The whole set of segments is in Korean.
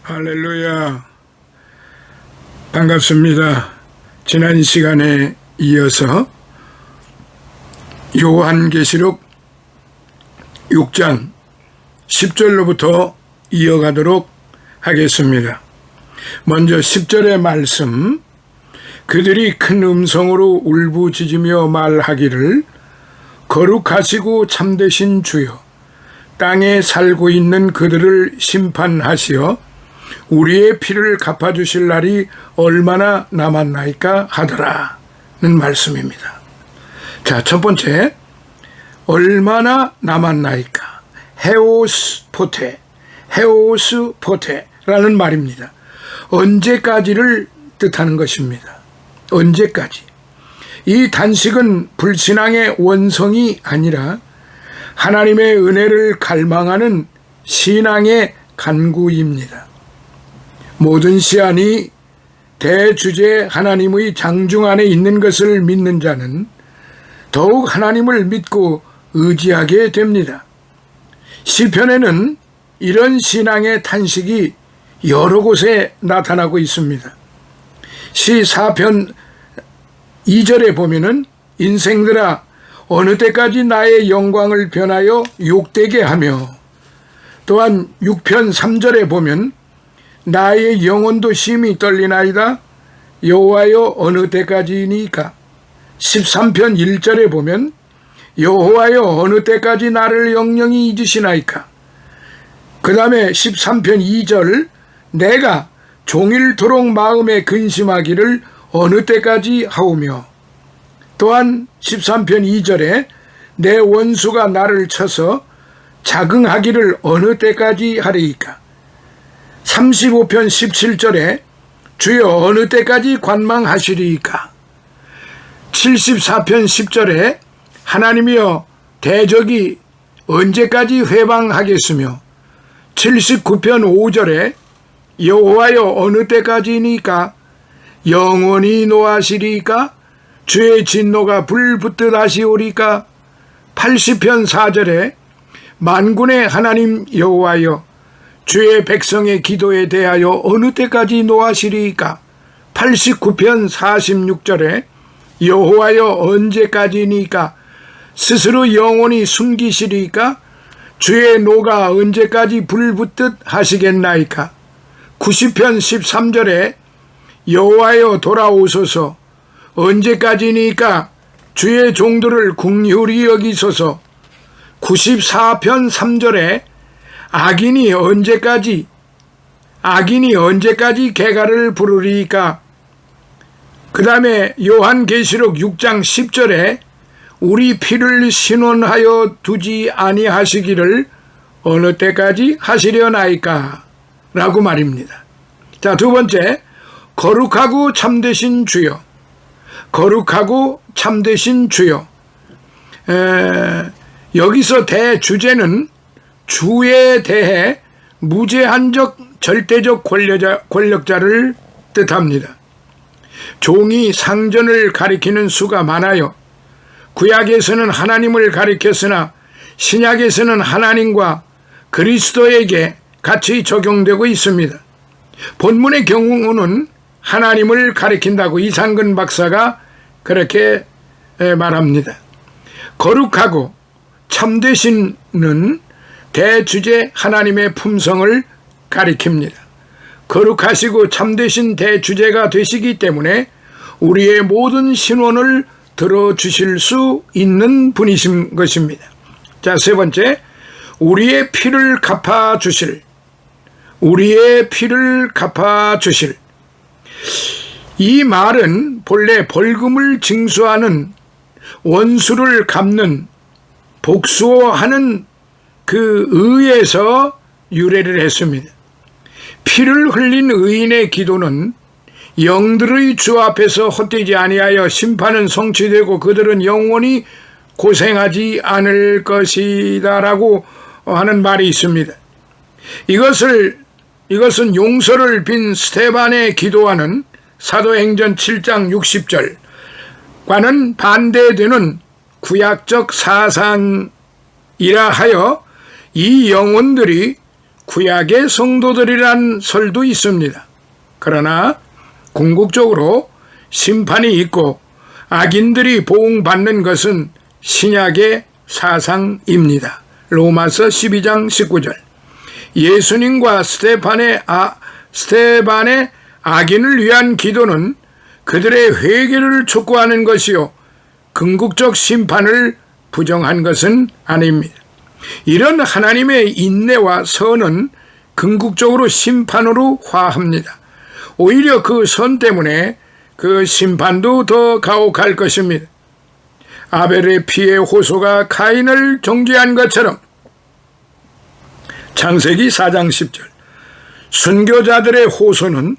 할렐루야. 반갑습니다. 지난 시간에 이어서 요한계시록 6장 10절로부터 이어가도록 하겠습니다. 먼저 10절의 말씀, 그들이 큰 음성으로 울부짖으며 말하기를 거룩하시고 참되신 주여, 땅에 살고 있는 그들을 심판하시어 우리의 피를 갚아주실 날이 얼마나 남았나이까 하더라는 말씀입니다. 자, 첫 번째, 얼마나 남았나이까. 헤오스 포테라는 말입니다. 언제까지를 뜻하는 것입니다. 언제까지. 이 단식은 불신앙의 원성이 아니라 하나님의 은혜를 갈망하는 신앙의 간구입니다. 모든 시안이 대주제 하나님의 장중 안에 있는 것을 믿는 자는 더욱 하나님을 믿고 의지하게 됩니다. 시편에는 이런 신앙의 탄식이 여러 곳에 나타나고 있습니다. 시 4편 2절에 보면은 인생들아 어느 때까지 나의 영광을 변하여 욕되게 하며, 또한 6편 3절에 보면 나의 영혼도 심히 떨리나이다. 여호와여 어느 때까지니까. 13편 1절에 보면 여호와여 어느 때까지 나를 영영히 잊으시나이까. 그 다음에 13편 2절 내가 종일토록 마음에 근심하기를 어느 때까지 하오며, 또한 13편 2절에 내 원수가 나를 쳐서 자긍하기를 어느 때까지 하리이까. 35편 17절에 주여 어느 때까지 관망하시리이까. 74편 10절에 하나님이여 대적이 언제까지 회방하겠으며, 79편 5절에 여호와여 어느 때까지니까 영원히 노하시리이까. 주의 진노가 불붙듯 하시오리까. 80편 4절에 만군의 하나님 여호와여 주의 백성의 기도에 대하여 어느 때까지 노하시리이까. 89편 46절에 여호와여 언제까지니까 스스로 영원히 숨기시리이까. 주의 노가 언제까지 불붙듯 하시겠나이까. 90편 13절에 여호와여 돌아오소서 언제까지니까 주의 종들을 긍휼히 여기소서. 94편 3절에 악인이 언제까지 개가를 부르리까. 그 다음에 요한계시록 6장 10절에 우리 피를 신원하여 두지 아니하시기를 어느 때까지 하시려나이까 라고 말입니다. 자, 두 번째, 거룩하고 참되신 주여. 거룩하고 참되신 주여. 여기서 대주제는 주에 대해 무제한적 절대적 권력자를 뜻합니다. 종이 상전을 가리키는 수가 많아요. 구약에서는 하나님을 가리켰으나 신약에서는 하나님과 그리스도에게 같이 적용되고 있습니다. 본문의 경우는 하나님을 가리킨다고 이상근 박사가 그렇게 말합니다. 거룩하고 참되신은 대주제 하나님의 품성을 가리킵니다. 거룩하시고 참되신 대주제가 되시기 때문에 우리의 모든 신원을 들어주실 수 있는 분이신 것입니다. 자, 세 번째, 우리의 피를 갚아주실. 이 말은 본래 벌금을 징수하는, 원수를 갚는, 복수하는 그 의에서 유래를 했습니다. 피를 흘린 의인의 기도는 영들의 주 앞에서 헛되지 아니하여 심판은 성취되고 그들은 영원히 고생하지 않을 것이다 라고 하는 말이 있습니다. 이것은 용서를 빈 스데반의 기도와는 사도행전 7장 60절과는 반대되는 구약적 사상이라 하여 이 영혼들이 구약의 성도들이란 설도 있습니다. 그러나 궁극적으로 심판이 있고 악인들이 보응받는 것은 신약의 사상입니다. 로마서 12장 19절. 예수님과 스테반의 악인을 위한 기도는 그들의 회개를 촉구하는 것이요 궁극적 심판을 부정한 것은 아닙니다. 이런 하나님의 인내와 선은 궁극적으로 심판으로 화합니다. 오히려 그 선 때문에 그 심판도 더 가혹할 것입니다. 아벨의 피의 호소가 가인을 정죄한 것처럼 창세기 4장 10절 순교자들의 호소는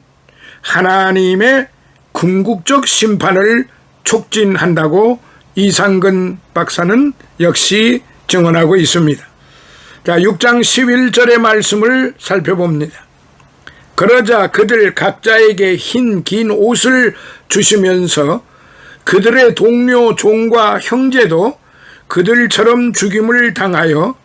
하나님의 궁극적 심판을 촉진한다고 이상근 박사는 역시 증언하고 있습니다. 자, 6장 11절의 말씀을 살펴봅니다. 그러자 그들 각자에게 흰 긴 옷을 주시면서 그들의 동료 종과 형제도 그들처럼 죽임을 당하여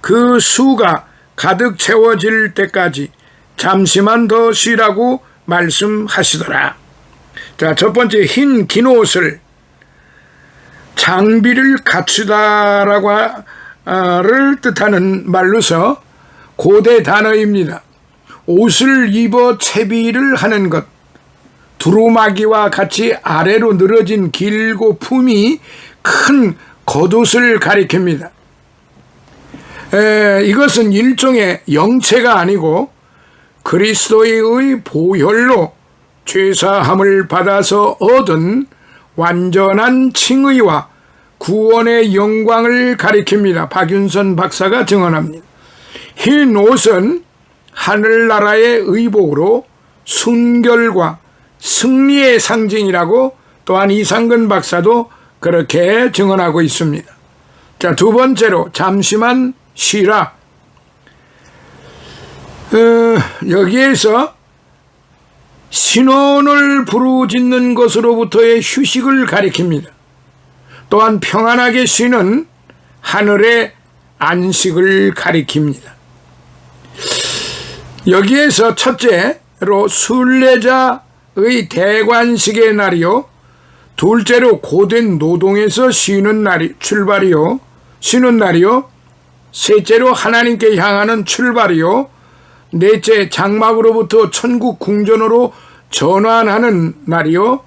그 수가 가득 채워질 때까지 잠시만 더 쉬라고 말씀하시더라. 자, 첫 번째 흰 긴 옷을 장비를 갖추다라고 를 뜻하는 말로서 고대 단어입니다. 옷을 입어 채비를 하는 것, 두루마기와 같이 아래로 늘어진 길고 품이 큰 겉옷을 가리킵니다. 이것은 일종의 영체가 아니고 그리스도의 보혈로 죄사함을 받아서 얻은 완전한 칭의와 구원의 영광을 가리킵니다. 박윤선 박사가 증언합니다. 흰 옷은 하늘나라의 의복으로 순결과 승리의 상징이라고 또한 이상근 박사도 그렇게 증언하고 있습니다. 자, 두 번째로 잠시만 쉬라. 여기에서 신혼을 부르짖는 것으로부터의 휴식을 가리킵니다. 또한 평안하게 쉬는 하늘의 안식을 가리킵니다. 여기에서 첫째로 순례자의 대관식의 날이요, 둘째로 고된 노동에서 쉬는 날이 쉬는 날이요, 셋째로 하나님께 향하는 출발이요, 넷째 장막으로부터 천국 궁전으로 전환하는 날이요,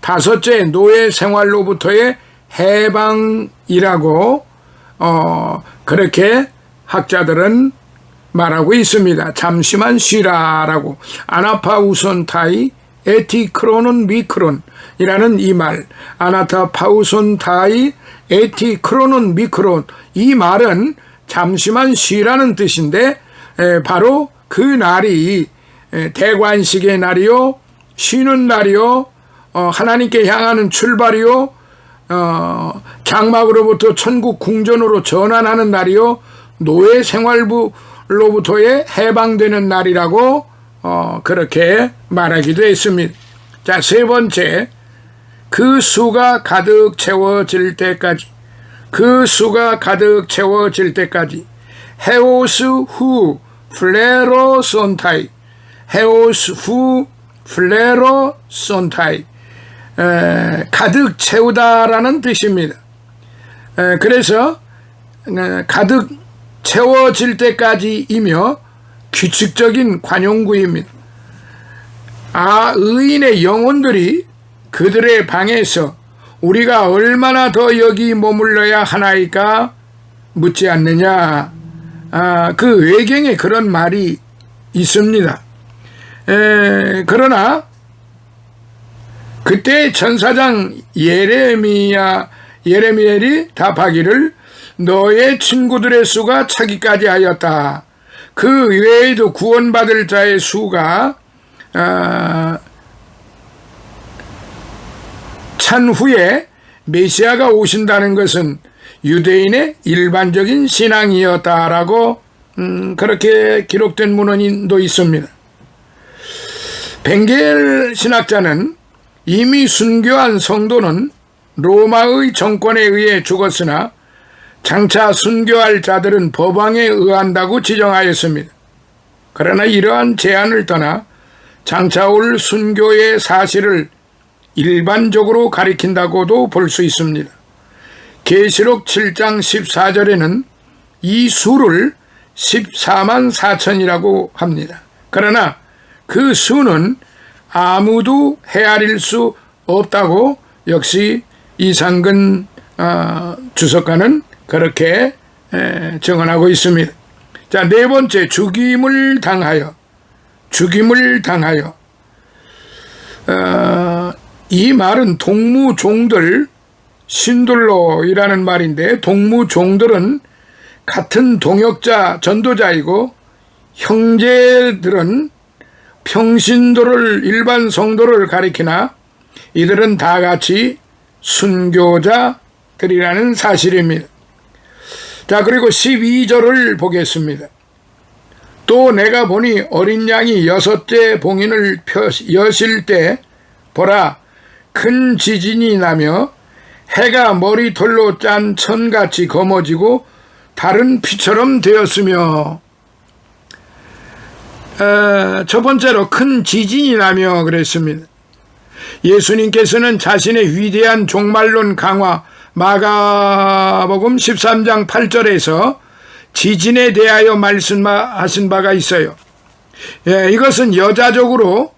다섯째 노예 생활로부터의 해방이라고 그렇게 학자들은 말하고 있습니다. 잠시만 쉬라라고. 아나파우손타이 에티크로는 미크론이라는 이 말, 아나타파우손타이 에티크로는 미크론, 이 말은 잠시만 쉬라는 뜻인데 바로 그 날이 대관식의 날이요, 쉬는 날이요, 하나님께 향하는 출발이요, 장막으로부터 천국 궁전으로 전환하는 날이요, 노예 생활로부터의 해방되는 날이라고 그렇게 말하기도 했습니다. 자, 세 번째, 그 수가 가득 채워질 때까지, 그 수가 가득 채워질 때까지 헤오스 후 플레로손타이, 헤오스 후 플레로손타이, 가득 채우다라는 뜻입니다. 그래서 가득 채워질 때까지이며 규칙적인 관용구입니다. 의인의 영혼들이 그들의 방에서 우리가 얼마나 더 여기 머물러야 하나이까 묻지 않느냐. 그 외경에 그런 말이 있습니다. 그러나 그때 천사장 예레미엘이 답하기를 너의 친구들의 수가 차기까지 하였다. 그 외에도 구원받을 자의 수가 찬 후에 메시아가 오신다는 것은 유대인의 일반적인 신앙이었다라고 그렇게 기록된 문헌도 있습니다. 벵겔 신학자는 이미 순교한 성도는 로마의 정권에 의해 죽었으나 장차 순교할 자들은 법왕에 의한다고 지정하였습니다. 그러나 이러한 제한을 떠나 장차 올 순교의 사실을 일반적으로 가리킨다고도 볼 수 있습니다. 계시록 7장 14절에는 이 수를 14만 4천이라고 합니다. 그러나 그 수는 아무도 헤아릴 수 없다고 역시 이상근 주석가는 그렇게 증언하고 있습니다. 자, 네 번째, 죽임을 당하여. 이 말은 동무종들, 신들로이라는 말인데, 동무종들은 같은 동역자, 전도자이고, 형제들은 평신도를, 일반 성도를 가리키나 이들은 다 같이 순교자들이라는 사실입니다. 자, 그리고 12절을 보겠습니다. 또 내가 보니 어린 양이 6째 봉인을 여실 때 보라, 큰 지진이 나며 해가 머리털로 짠 천같이 검어지고 다른 피처럼 되었으며, 첫 번째로 큰 지진이 나며 그랬습니다. 예수님께서는 자신의 위대한 종말론 강화 마가복음 13장 8절에서 지진에 대하여 말씀하신 바가 있어요. 이것은 여자적으로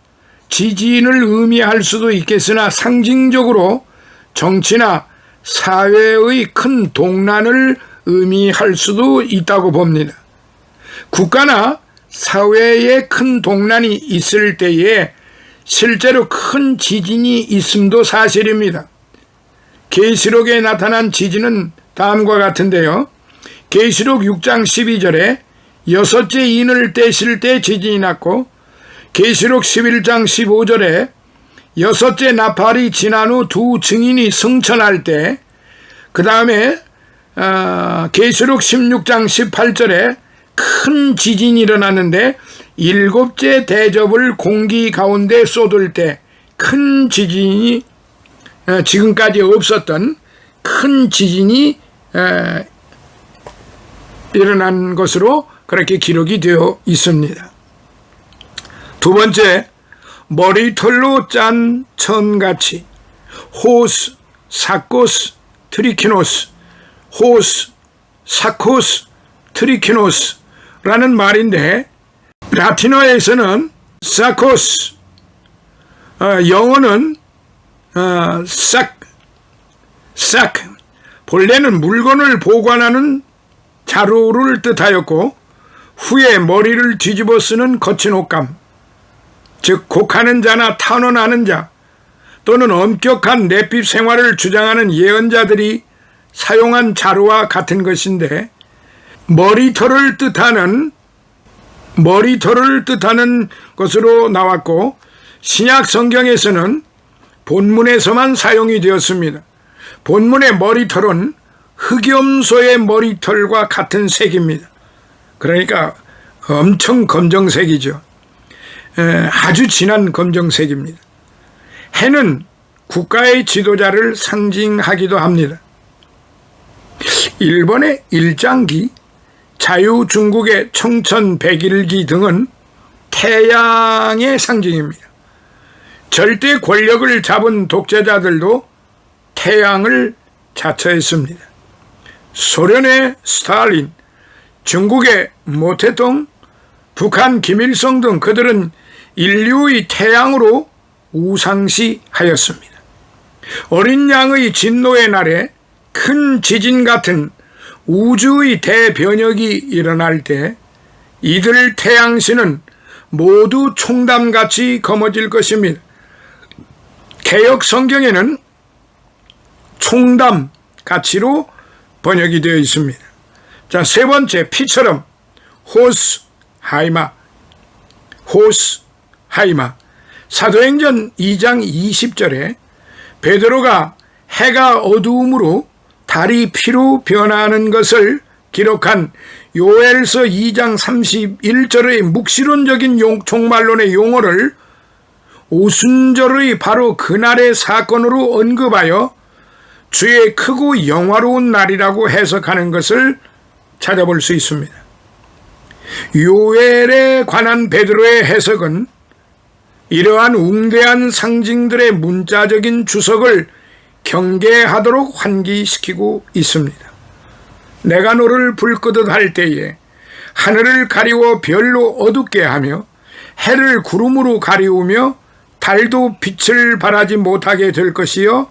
지진을 의미할 수도 있겠으나 상징적으로 정치나 사회의 큰 동란을 의미할 수도 있다고 봅니다. 국가나 사회에 큰 동란이 있을 때에 실제로 큰 지진이 있음도 사실입니다. 계시록에 나타난 지진은 다음과 같은데요. 계시록 6장 12절에 6째 인을 떼실 때 지진이 났고, 계시록 11장 15절에 6째 나팔이 지난 후 두 증인이 승천할 때, 그 다음에 계시록 16장 18절에 큰 지진이 일어났는데 7째 대접을 공기 가운데 쏟을 때 큰 지진이, 지금까지 없었던 큰 지진이 일어난 것으로 그렇게 기록이 되어 있습니다. 두 번째, 머리털로 짠 천같이, 호스, 사코스, 트리키노스, 호스, 사코스, 트리키노스라는 말인데, 라틴어에서는 사코스, 영어는 싹, 본래는 물건을 보관하는 자루를 뜻하였고, 후에 머리를 뒤집어 쓰는 거친 옷감, 즉 곡하는 자나 탄원하는 자 또는 엄격한 넷빛 생활을 주장하는 예언자들이 사용한 자루와 같은 것인데, 머리털을 뜻하는 것으로 나왔고, 신약 성경에서는 본문에서만 사용이 되었습니다. 본문의 머리털은 흑염소의 머리털과 같은 색입니다. 그러니까 엄청 검정색이죠. 아주 진한 검정색입니다. 해는 국가의 지도자를 상징하기도 합니다. 일본의 일장기, 자유중국의 청천백일기 등은 태양의 상징입니다. 절대 권력을 잡은 독재자들도 태양을 자처했습니다. 소련의 스탈린, 중국의 모태동, 북한 김일성 등 그들은 인류의 태양으로 우상시하였습니다. 어린 양의 진노의 날에 큰 지진 같은 우주의 대변혁이 일어날 때 이들 태양신은 모두 총담같이 검어질 것입니다. 개역 성경에는 총담같이로 번역이 되어 있습니다. 자, 세 번째, 피처럼, 호스 하이마. 사도행전 2장 20절에 베드로가 해가 어두움으로 달이 피로 변하는 것을 기록한 요엘서 2장 31절의 묵시론적인 종말론의 용어를 오순절의 바로 그날의 사건으로 언급하여 주의 크고 영화로운 날이라고 해석하는 것을 찾아볼 수 있습니다. 요엘에 관한 베드로의 해석은 이러한 웅대한 상징들의 문자적인 주석을 경계하도록 환기시키고 있습니다. 내가 너를 불끄듯 할 때에 하늘을 가리워 별로 어둡게 하며 해를 구름으로 가리우며 달도 빛을 발하지 못하게 될 것이며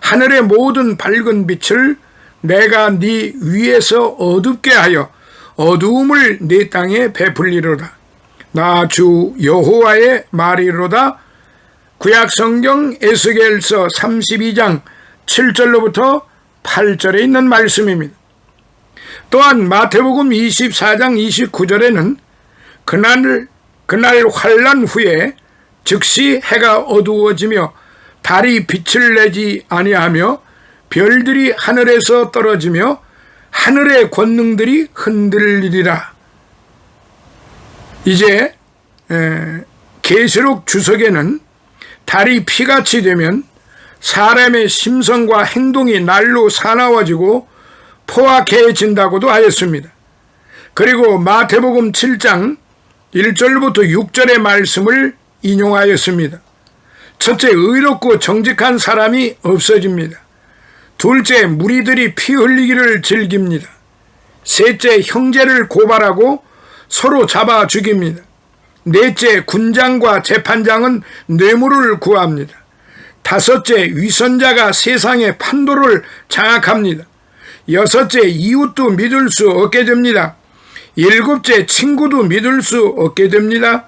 하늘의 모든 밝은 빛을 내가 네 위에서 어둡게 하여 어두움을 네 땅에 베풀리로다. 나 주 여호와의 말이로다. 구약성경 에스겔서 32장 7절로부터 8절에 있는 말씀입니다. 또한 마태복음 24장 29절에는 그날 환란 후에 즉시 해가 어두워지며 달이 빛을 내지 아니하며 별들이 하늘에서 떨어지며 하늘의 권능들이 흔들리리라. 이제 계시록 주석에는 달이 피같이 되면 사람의 심성과 행동이 날로 사나워지고 포악해진다고도 하였습니다. 그리고 마태복음 7장 1절부터 6절의 말씀을 인용하였습니다. 첫째, 의롭고 정직한 사람이 없어집니다. 둘째, 무리들이 피 흘리기를 즐깁니다. 셋째, 형제를 고발하고 서로 잡아 죽입니다. 넷째, 군장과 재판장은 뇌물을 구합니다. 다섯째, 위선자가 세상의 판도를 장악합니다. 여섯째, 이웃도 믿을 수 없게 됩니다. 일곱째, 친구도 믿을 수 없게 됩니다.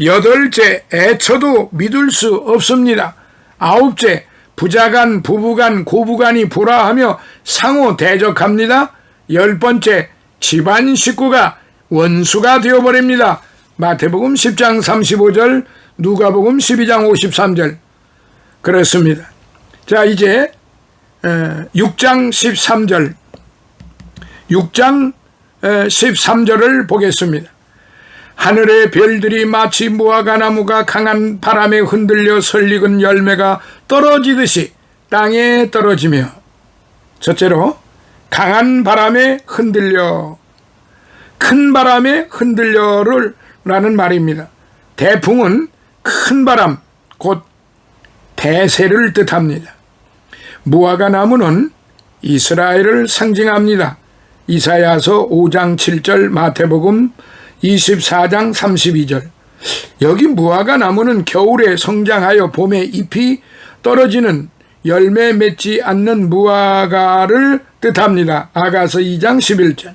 여덟째, 애처도 믿을 수 없습니다. 아홉째, 부자간, 부부간, 고부간이 불화하며 상호 대적합니다. 열 번째, 집안 식구가 원수가 되어버립니다. 마태복음 10장 35절, 누가복음 12장 53절. 그렇습니다. 자, 이제 6장 13절 6장 13절을 보겠습니다. 하늘의 별들이 마치 무화과나무가 강한 바람에 흔들려 설익은 열매가 떨어지듯이 땅에 떨어지며, 첫째로 강한 바람에 흔들려, 큰 바람에 흔들려를 라는 말입니다. 대풍은 큰 바람, 곧 대세를 뜻합니다. 무화과나무는 이스라엘을 상징합니다. 이사야서 5장 7절, 마태복음 24장 32절. 여기 무화과나무는 겨울에 성장하여 봄에 잎이 떨어지는 열매 맺지 않는 무화과를 뜻합니다. 아가서 2장 11절.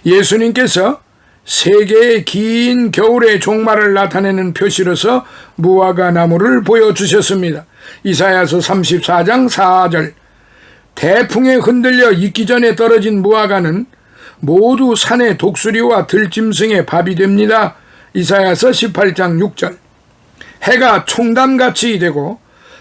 예수님께서 세계의 긴 겨울의 종말을 나타내는 표시로서 무화과나무를 보여주셨습니다. 이사야서 34장 4절. 대풍에 흔들려 익기 전에 떨어진 무화과는 모두 산의 독수리와 들짐승의 밥이 됩니다. 이사야서 18장 6절. 해가 총단같이 되고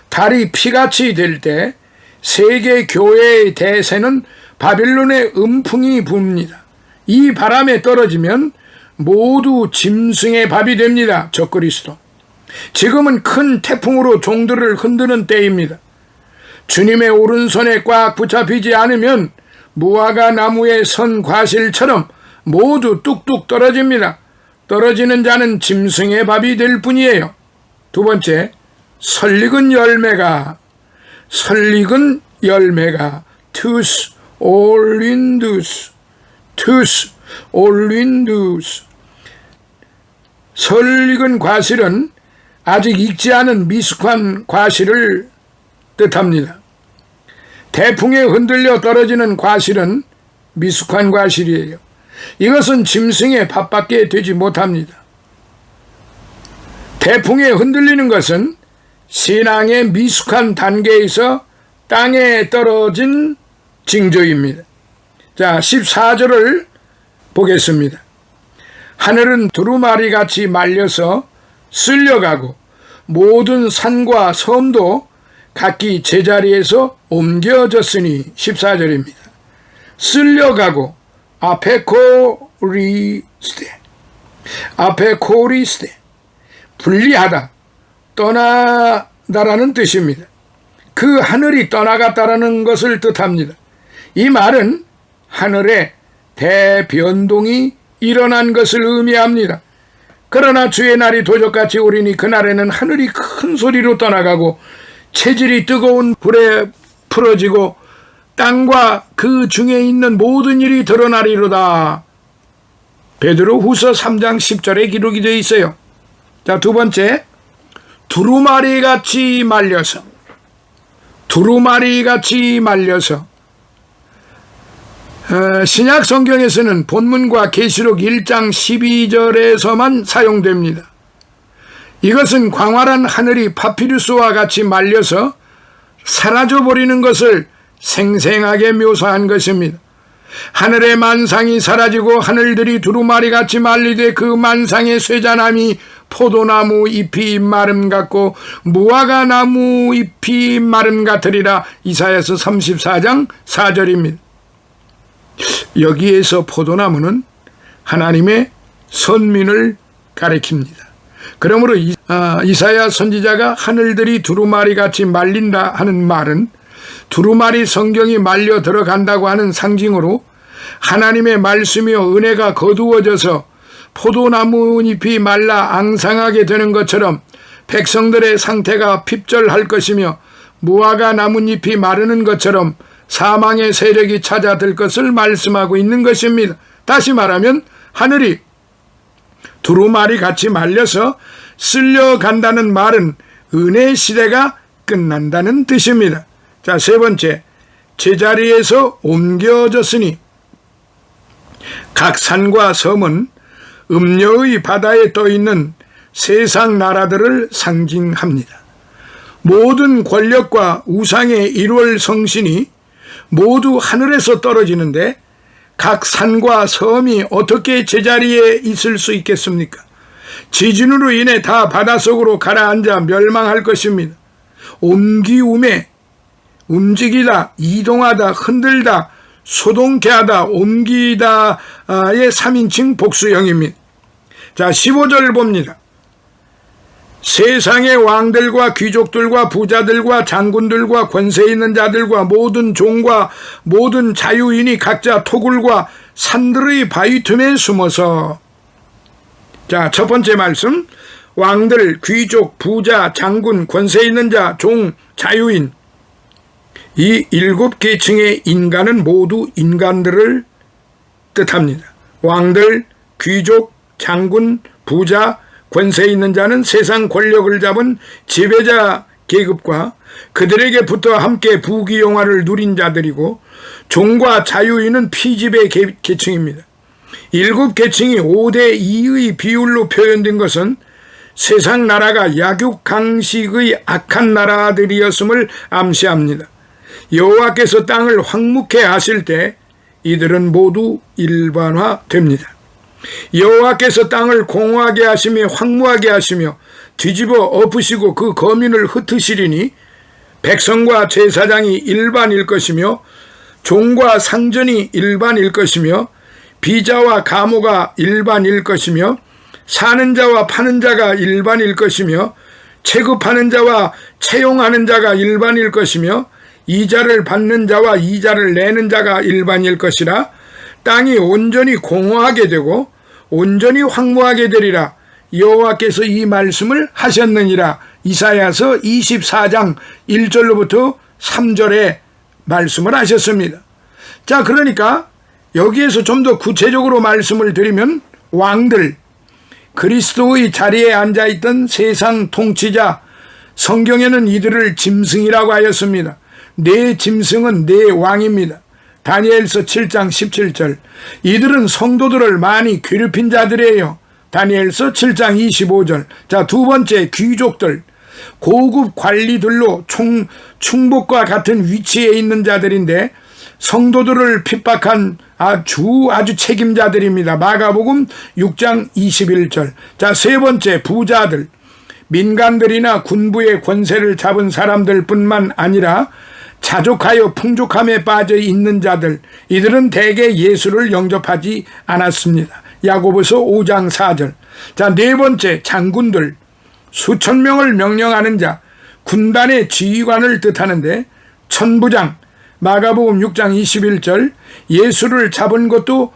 달이 피같이 될 때 세계 교회의 대세는 바빌론의 음풍이 붑니다. 이 바람에 떨어지면 모두 짐승의 밥이 됩니다. 적그리스도. 지금은 큰 태풍으로 종들을 흔드는 때입니다. 주님의 오른손에 꽉 붙잡히지 않으면 무화과 나무에 선 과실처럼 모두 뚝뚝 떨어집니다. 떨어지는 자는 짐승의 밥이 될 뿐이에요. 두 번째, 설익은 열매가 투스 올린두스 설익은 과실은 아직 익지 않은 미숙한 과실을 뜻합니다. 대풍에 흔들려 떨어지는 과실은 미숙한 과실이에요. 이것은 짐승의 밥밖에 되지 못합니다. 대풍에 흔들리는 것은 신앙의 미숙한 단계에서 땅에 떨어진 징조입니다. 자, 14절을 보겠습니다. 하늘은 두루마리같이 말려서 쓸려가고 모든 산과 섬도 각기 제자리에서 옮겨졌으니, 14절입니다. 쓸려가고 아페코리스테 분리하다, 떠나다라는 뜻입니다. 그 하늘이 떠나갔다라는 것을 뜻합니다. 이 말은 하늘에 대변동이 일어난 것을 의미합니다. 그러나 주의 날이 도적같이 오리니 그날에는 하늘이 큰 소리로 떠나가고 체질이 뜨거운 불에 풀어지고 땅과 그 중에 있는 모든 일이 드러나리로다. 베드로후서 3장 10절에 기록이 되어 있어요. 자, 두 번째, 두루마리같이 말려서. 두루마리같이 말려서. 신약 성경에서는 본문과 계시록 1장 12절에서만 사용됩니다. 이것은 광활한 하늘이 파피루스와 같이 말려서 사라져버리는 것을 생생하게 묘사한 것입니다. 하늘의 만상이 사라지고 하늘들이 두루마리같이 말리되 그 만상의 쇠자나무 포도나무 잎이 마름 같고 무화과 나무 잎이 마름 같으리라. 이사야서 34장 4절입니다. 여기에서 포도나무는 하나님의 선민을 가리킵니다. 그러므로 이사야 선지자가 하늘들이 두루마리같이 말린다 하는 말은 두루마리 성경이 말려 들어간다고 하는 상징으로 하나님의 말씀이요 은혜가 거두어져서 포도나무 잎이 말라 앙상하게 되는 것처럼 백성들의 상태가 핍절할 것이며 무화과 나뭇잎이 마르는 것처럼 사망의 세력이 찾아들 것을 말씀하고 있는 것입니다. 다시 말하면 하늘이 두루마리 같이 말려서 쓸려간다는 말은 은혜 시대가 끝난다는 뜻입니다. 자, 세 번째, 제자리에서 옮겨졌으니. 각 산과 섬은 음녀의 바다에 떠있는 세상 나라들을 상징합니다. 모든 권력과 우상의 일월 성신이 모두 하늘에서 떨어지는데 각 산과 섬이 어떻게 제자리에 있을 수 있겠습니까? 지진으로 인해 다 바닷속으로 가라앉아 멸망할 것입니다. 옮기움에 움직이다, 이동하다, 흔들다, 소동케 하다, 옮기다의 3인칭 복수형입니다. 자, 15절 봅니다. 세상의 왕들과 귀족들과 부자들과 장군들과 권세 있는 자들과 모든 종과 모든 자유인이 각자 토굴과 산들의 바위 틈에 숨어서. 자, 첫 번째 말씀, 왕들, 귀족, 부자, 장군, 권세 있는 자, 종, 자유인, 이 7계층의 인간은 모두 인간들을 뜻합니다. 왕들, 귀족, 장군, 부자, 권세 있는 자는 세상 권력을 잡은 지배자 계급과 그들에게 붙어 함께 부귀영화를 누린 자들이고, 종과 자유인은 피지배 계층입니다. 7계층이 5대 2의 비율로 표현된 것은 세상 나라가 약육강식의 악한 나라들이었음을 암시합니다. 여호와께서 땅을 황무케 하실 때 이들은 모두 일반화됩니다. 여호와께서 땅을 공허하게 하시며 황무하게 하시며 뒤집어 엎으시고 그 거민을 흩으시리니 백성과 제사장이 일반일 것이며 종과 상전이 일반일 것이며 비자와 가모가 일반일 것이며 사는 자와 파는 자가 일반일 것이며 체급하는 자와 채용하는 자가 일반일 것이며 이자를 받는 자와 이자를 내는 자가 일반일 것이라. 땅이 온전히 공허하게 되고 온전히 황무하게 되리라. 여호와께서 이 말씀을 하셨느니라. 이사야서 24장 1절로부터 3절에 말씀을 하셨습니다. 자, 그러니까 여기에서 좀 더 구체적으로 말씀을 드리면 왕들, 그리스도의 자리에 앉아있던 세상 통치자, 성경에는 이들을 짐승이라고 하였습니다. 네 짐승은 네 왕입니다. 다니엘서 7장 17절. 이들은 성도들을 많이 괴롭힌 자들이에요. 다니엘서 7장 25절. 자, 두 번째, 귀족들. 고급 관리들로 충복과 같은 위치에 있는 자들인데 성도들을 핍박한 아주 책임자들입니다. 마가복음 6장 21절. 자, 세 번째, 부자들. 민간들이나 군부의 권세를 잡은 사람들 뿐만 아니라 자족하여 풍족함에 빠져 있는 자들, 이들은 대개 예수를 영접하지 않았습니다. 야고보서 5장 4절. 자, 네 번째, 장군들. 수천 명을 명령하는 자, 군단의 지휘관을 뜻하는데 천부장, 마가복음 6장 21절. 예수를 잡은 것도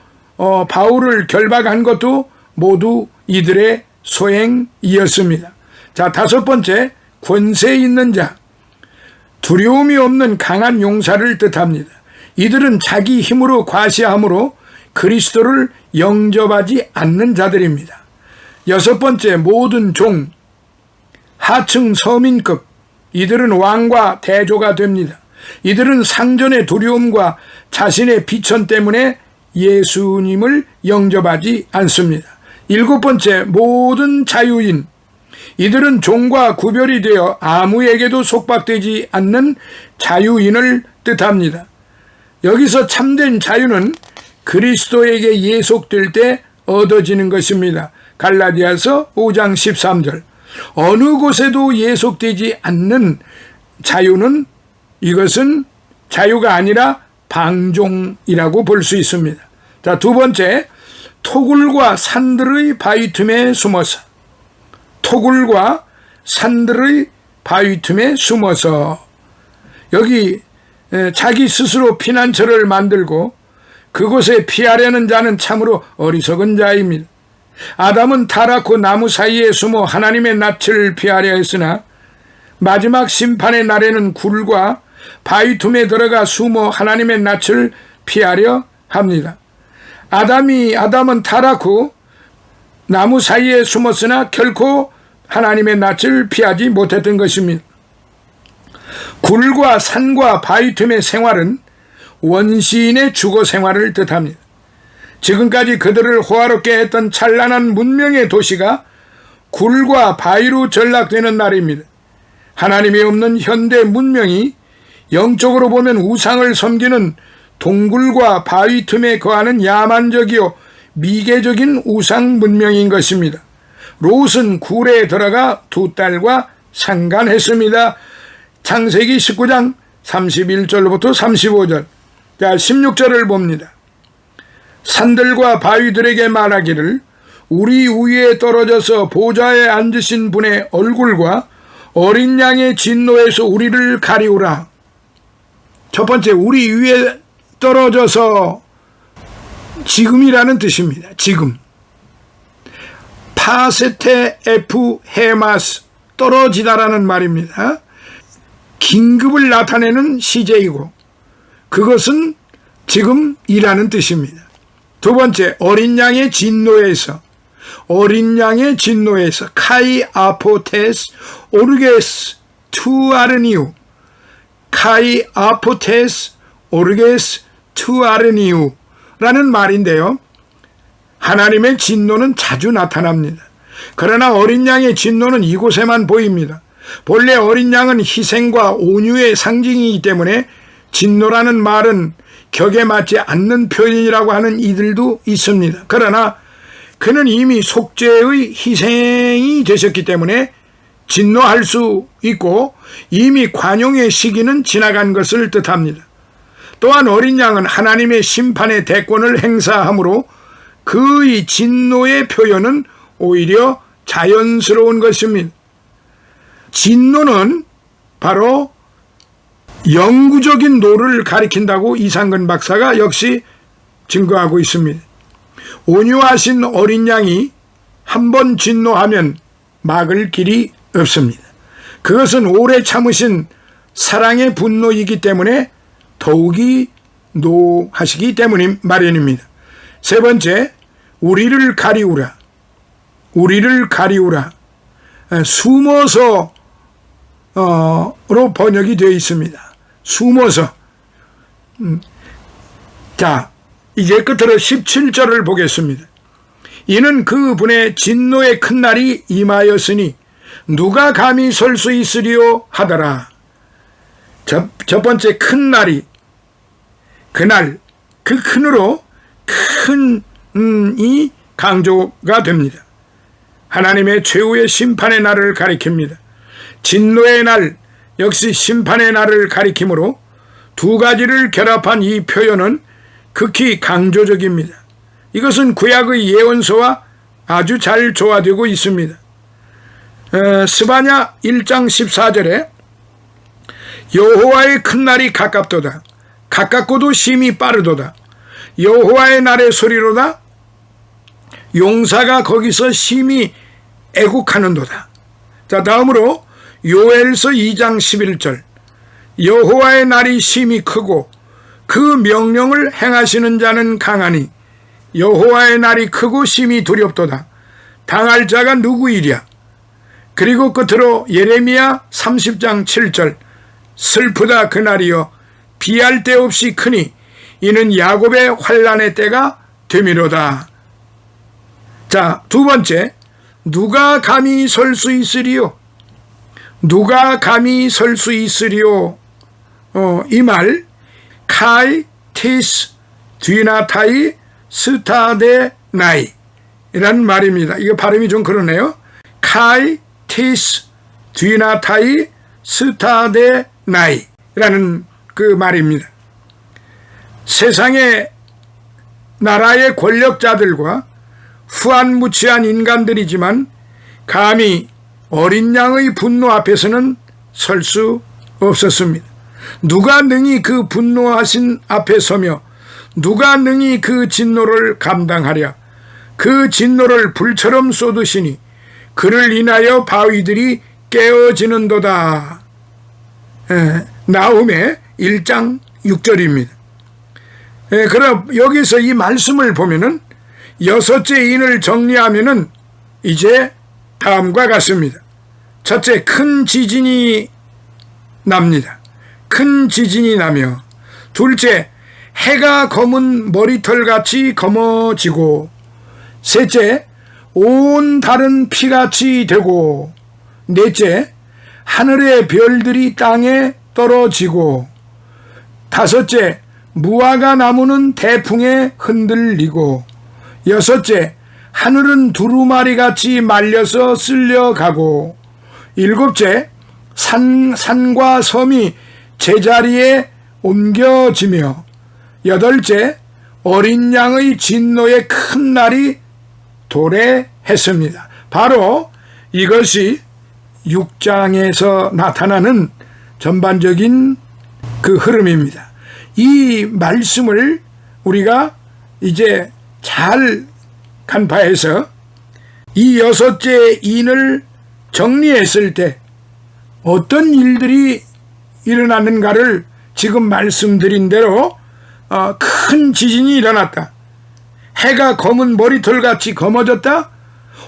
바울을 결박한 것도 모두 이들의 소행이었습니다. 자, 다섯 번째, 권세 있는 자. 두려움이 없는 강한 용사를 뜻합니다. 이들은 자기 힘으로 과시함으로 그리스도를 영접하지 않는 자들입니다. 여섯 번째, 모든 종, 하층 서민급. 이들은 왕과 대조가 됩니다. 이들은 상전의 두려움과 자신의 비천 때문에 예수님을 영접하지 않습니다. 일곱 번째, 모든 자유인. 이들은 종과 구별이 되어 아무에게도 속박되지 않는 자유인을 뜻합니다. 여기서 참된 자유는 그리스도에게 예속될 때 얻어지는 것입니다. 갈라디아서 5장 13절. 어느 곳에도 예속되지 않는 자유는 이것은 자유가 아니라 방종이라고 볼 수 있습니다. 자, 두 번째, 토굴과 산들의 바위 틈에 숨어서. 토굴과 산들의 바위 틈에 숨어서. 여기 자기 스스로 피난처를 만들고 그곳에 피하려는 자는 참으로 어리석은 자입니다. 아담은 타락후 나무 사이에 숨어 하나님의 낯을 피하려 했으나 마지막 심판의 날에는 굴과 바위 틈에 들어가 숨어 하나님의 낯을 피하려 합니다. 아담은 타락 후 나무 사이에 숨었으나 결코 하나님의 낯을 피하지 못했던 것입니다. 굴과 산과 바위 틈의 생활은 원시인의 주거 생활을 뜻합니다. 지금까지 그들을 호화롭게 했던 찬란한 문명의 도시가 굴과 바위로 전락되는 날입니다. 하나님이 없는 현대 문명이 영적으로 보면 우상을 섬기는 동굴과 바위 틈에 거하는 야만적이요 미개적인 우상 문명인 것입니다. 롯은 굴에 들어가 두 딸과 상간했습니다. 창세기 19장 31절부터 35절. 자, 16절을 봅니다. 산들과 바위들에게 말하기를 우리 위에 떨어져서 보좌에 앉으신 분의 얼굴과 어린 양의 진노에서 우리를 가리우라. 첫 번째, 우리 위에 떨어져서 지금이라는 뜻입니다. 지금. 파세테 에프 헤마스, 떨어지다라는 말입니다. 긴급을 나타내는 시제이고 그것은 지금이라는 뜻입니다. 두 번째, 어린 양의 진노에서. 어린 양의 진노에서 카이 아포테스 오르게스 투아르니우. 카이 아포테스 오르게스 투아르니우 라는 말인데요. 하나님의 진노는 자주 나타납니다. 그러나 어린 양의 진노는 이곳에만 보입니다. 본래 어린 양은 희생과 온유의 상징이기 때문에 진노라는 말은 격에 맞지 않는 표현이라고 하는 이들도 있습니다. 그러나 그는 이미 속죄의 희생이 되셨기 때문에 진노할 수 있고 이미 관용의 시기는 지나간 것을 뜻합니다. 또한 어린 양은 하나님의 심판의 대권을 행사하므로 그의 진노의 표현은 오히려 자연스러운 것입니다. 진노는 바로 영구적인 노를 가리킨다고 이상근 박사가 역시 증거하고 있습니다. 온유하신 어린 양이 한 번 진노하면 막을 길이 없습니다. 그것은 오래 참으신 사랑의 분노이기 때문에 더욱이 노하시기 때문인 마련입니다. 세 번째, 우리를 가리우라. 우리를 가리우라. 숨어서로 번역이 되어 있습니다. 숨어서. 자, 이제 끝으로 17절을 보겠습니다. 이는 그분의 진노의 큰 날이 임하였으니 누가 감히 설 수 있으리요 하더라. 첫 번째 큰 날이, 그날, 그 큰으로 큰이 강조가 됩니다. 하나님의 최후의 심판의 날을 가리킵니다. 진노의 날 역시 심판의 날을 가리키므로 두 가지를 결합한 이 표현은 극히 강조적입니다. 이것은 구약의 예언서와 아주 잘 조화되고 있습니다. 스바냐 1장 14절에 여호와의 큰 날이 가깝도다. 가깝고도 심히 빠르도다. 여호와의 날의 소리로다. 용사가 거기서 심히 애국하는도다. 자, 다음으로 요엘서 2장 11절. 여호와의 날이 심히 크고 그 명령을 행하시는 자는 강하니 여호와의 날이 크고 심히 두렵도다. 당할 자가 누구이랴. 그리고 끝으로 예레미야 30장 7절. 슬프다 그날이여 비할 데 없이 크니 이는 야곱의 환난의 때가 되미로다. 자, 두 번째, 누가 감히 설 수 있으리요? 누가 감히 설 수 있으리요? 이 말 카이 티스 뒤나타이 스타데 나이 이라는 말입니다. 이거 발음이 좀 그러네요. 카이 티스 뒤나타이 스타데 나이 라는 그 말입니다. 세상의 나라의 권력자들과 후안무치한 인간들이지만 감히 어린 양의 분노 앞에서는 설 수 없었습니다. 누가 능히 그 분노하신 앞에 서며 누가 능히 그 진노를 감당하랴. 그 진노를 불처럼 쏟으시니 그를 인하여 바위들이 깨어지는도다. 나훔의 1장 6절입니다. 그럼 여기서 이 말씀을 보면은 여섯째 인을 정리하면은 이제 다음과 같습니다. 첫째, 큰 지진이 납니다. 큰 지진이 나며, 둘째, 해가 검은 머리털같이 검어지고, 셋째, 온 달은 피같이 되고, 넷째, 하늘의 별들이 땅에 떨어지고, 다섯째, 무화과 나무는 대풍에 흔들리고, 여섯째, 하늘은 두루마리같이 말려서 쓸려가고, 일곱째, 산과 섬이 제자리에 옮겨지며, 여덟째, 어린 양의 진노의 큰 날이 도래했습니다. 바로 이것이 6장에서 나타나는 전반적인 그 흐름입니다. 이 말씀을 우리가 이제 잘 간파해서 이 여섯째 인을 정리했을 때 어떤 일들이 일어나는가를 지금 말씀드린 대로 큰 지진이 일어났다. 해가 검은 머리털같이 검어졌다.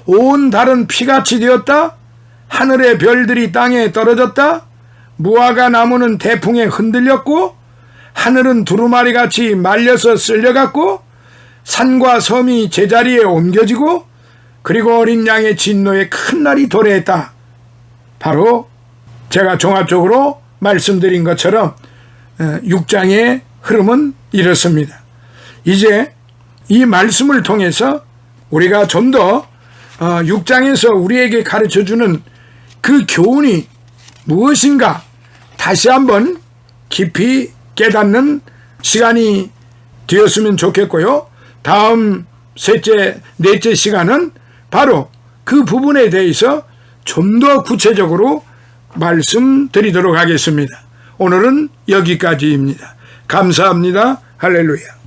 온 달은 피같이 되었다. 하늘의 별들이 땅에 떨어졌다. 무화과 나무는 대풍에 흔들렸고 하늘은 두루마리같이 말려서 쓸려갔고 산과 섬이 제자리에 옮겨지고 그리고 어린 양의 진노의 큰 날이 도래했다. 바로 제가 종합적으로 말씀드린 것처럼 6장의 흐름은 이렇습니다. 이제 이 말씀을 통해서 우리가 좀 더 6장에서 우리에게 가르쳐주는 그 교훈이 무엇인가 다시 한번 깊이 깨닫는 시간이 되었으면 좋겠고요. 다음 셋째, 넷째 시간은 바로 그 부분에 대해서 좀 더 구체적으로 말씀드리도록 하겠습니다. 오늘은 여기까지입니다. 감사합니다. 할렐루야.